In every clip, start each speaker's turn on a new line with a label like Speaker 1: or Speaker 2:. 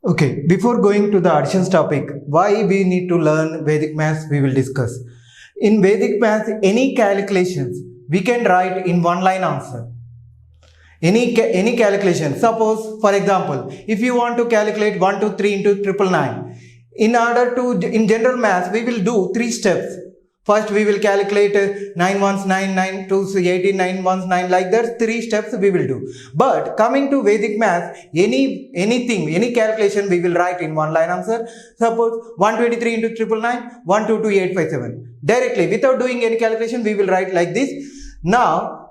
Speaker 1: Okay, before going to the additions topic, why we need to learn Vedic maths, we will discuss. In Vedic maths, any calculations we can write in one line answer. Any calculation. Suppose, for example, if you want to calculate 1 to 3 into 999, in general maths, we will do 3 steps. First, we will calculate 9 ones 9, 9 twos 18, 9 ones 9, like that 3 steps we will do. But coming to Vedic maths, any calculation we will write in one line answer. Suppose 123 into 999, 122,857. Directly, without doing any calculation, we will write like this. Now,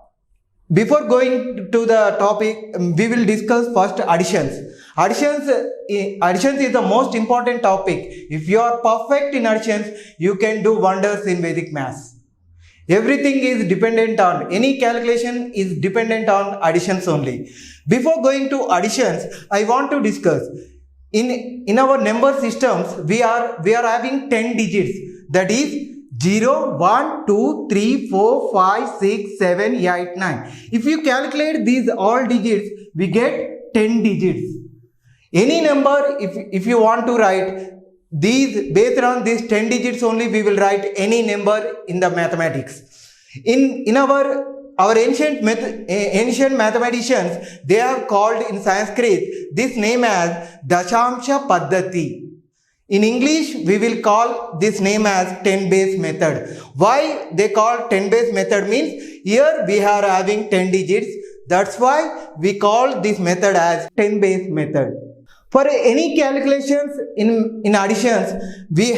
Speaker 1: before going to the topic, we will discuss first additions. Additions is the most important topic. If you are perfect in additions, you can do wonders in Vedic maths. Everything is dependent on, any calculation is dependent on additions only. Before going to additions, I want to discuss, in our number systems, we are having 10 digits. That is 0, 1, 2, 3, 4, 5, 6, 7, 8, 9. If you calculate these all digits, we get 10 digits. Any number, if you want to write these, based on these 10 digits only, we will write any number in the mathematics. In our ancient mathematicians, they have called in Sanskrit this name as Dashamsha Paddhati. In English, we will call this name as 10 base method. Why they call 10 base method means, here we are having 10 digits. That's why we call this method as 10 base method. For any calculations in additions, we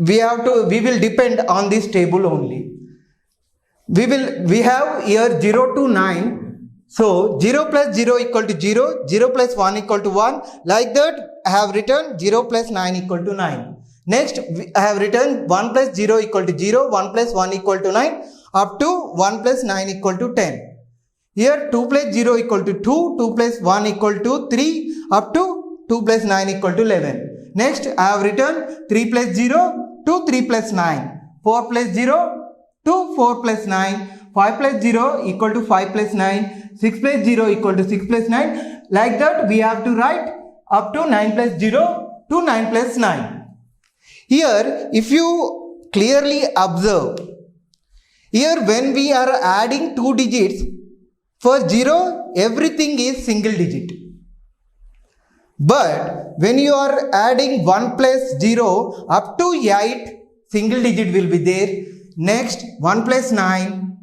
Speaker 1: will depend on this table only. We have here 0 to 9. So 0 plus 0 equal to 0, 0 plus 1 equal to 1. Like that, I have written 0 plus 9 equal to 9. Next, I have written 1 plus 0 equal to 0, 1 plus 1 equal to 9, up to 1 plus 9 equal to 10. Here 2 plus 0 equal to 2, 2 plus 1 equal to 3, up to 2 plus 9 equal to 11. Next, I have written 3 plus 0 to 3 plus 9, 4 plus 0 to 4 plus 9, 5 plus 0 equal to 5 plus 9, 6 plus 0 equal to 6 plus 9. Like that, we have to write up to 9 plus 0 to 9 plus 9. Here, if you clearly observe, here when we are adding 2 digits, for 0, everything is single digit. But when you are adding 1 plus 0 up to 8, single digit will be there. Next, 1 plus 9,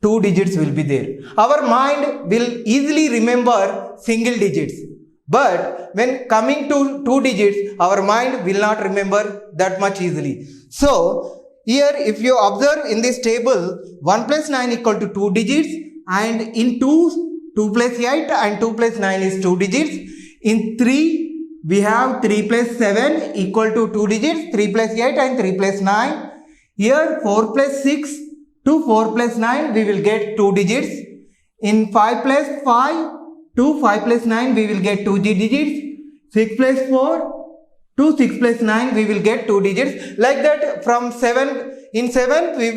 Speaker 1: 2 digits will be there. Our mind will easily remember single digits. But when coming to 2 digits, our mind will not remember that much easily. So, here if you observe in this table, 1 plus 9 equal to 2 digits, and in 2 plus 8 and 2 plus 9 is 2 digits. In 3, we have 3 plus 7 equal to 2 digits, 3 plus 8 and 3 plus 9. Here 4 plus 6 to 4 plus 9, we will get 2 digits. In 5 plus 5 to 5 plus 9, we will get 2 digits. 6 plus 4 to 6 plus 9, we will get 2 digits. Like that, from 7, in 7, we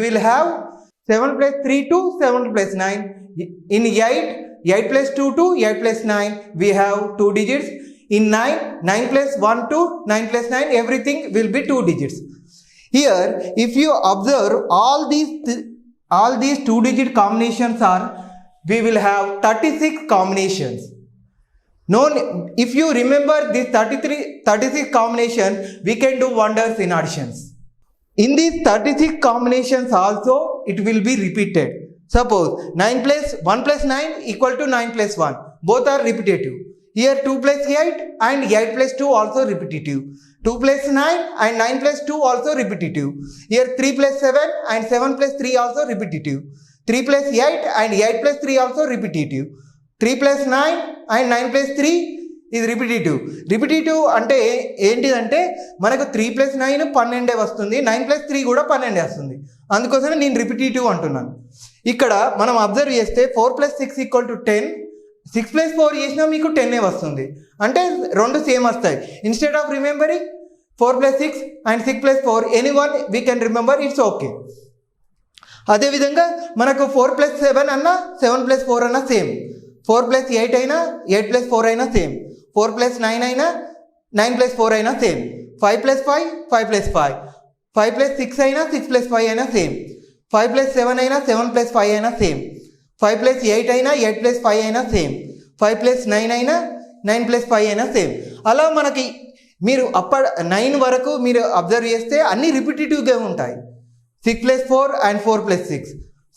Speaker 1: will have 7 plus 3 to 7 plus 9. In 8 plus 2 to 8 plus 9, we have 2 digits. In 9 plus 1 to 9 plus 9, everything will be 2 digits. Here, if you observe all these 2-digit combinations we will have 36 combinations. If you remember this 36 combinations, we can do wonders in additions. In these 36 combinations also, it will be repeated. Suppose 1 plus 9 equal to 9 plus 1. Both are repetitive. Here 2 plus 8 and 8 plus 2 also repetitive. 2 plus 9 and 9 plus 2 also repetitive. Here 3 plus 7 and 7 plus 3 also repetitive. 3 plus 8 and 8 plus 3 also repetitive. 3 plus 9 and 9 plus 3 is repetitive. Repetitive అంటే ఏంటిదంటే మనకు 3 plus 9 12 వస్తుంది, 9 plus 3 కూడా 12 వస్తుంది. అందుకోసమే నేను repetitive అంటున్నాను. ఇక్కడ మనం అబ్జర్వ్ చేస్తే 4 plus 6 equal to 10, 6 plus 4 చేసినా మీకు 10 వస్తుంది. అంటే రెండు సేమ్ వస్తాయి. Instead of remembering 4 plus 6 and 6 plus 4, anyone we can remember, it's okay. అదేవిధంగా మనకు 4 plus 7 అన్నా 7 plus 4 అన్నా సేమ్, 4 plus 8 అయినా 8 plus 4 అయినా సేమ్, 4 ప్లస్ 9 అయినా 9 ప్లస్ 4 అయినా సేమ్. 5 plus 5 5 plus 5. 5 ప్లస్ 6 అయినా 6 ప్లస్ 5 అయినా సేమ్. 5 ప్లస్ 7 అయినా 7 ప్లస్ 5 అయినా సేమ్. 5 ప్లస్ 8 అయినా 8 ప్లస్ 5 అయినా సేమ్. 5 ప్లస్ 9 అయినా 9 ప్లస్ 5 అయినా సేమ్. అలా మనకి మీరు 9 వరకు మీరు అబ్జర్వ్ చేస్తే అన్ని రిపిటేటివ్గా ఉంటాయి. 6 plus 4 and 4 plus 6,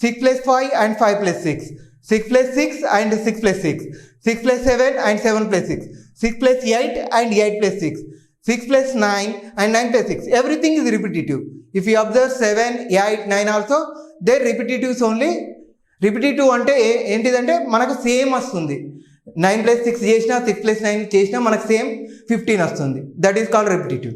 Speaker 1: 6 plus 5 and 5 plus 6, 6 plus 6 and 6 plus 6, 6 plus 7 and 7 plus 6, 6 plus 8 and 8 plus 6, 6 plus 9 and 9 plus 6. Everything is repetitive. If you observe 7, 8, 9 also, they repetitives only. Repetitive అంటే ఏంటిదంటే మనకు సేమ్ వస్తుంది. 9 plus 6 చేసినా 6 plus 9 చేసినా మనకు same 15 వస్తుంది. That is called repetitive.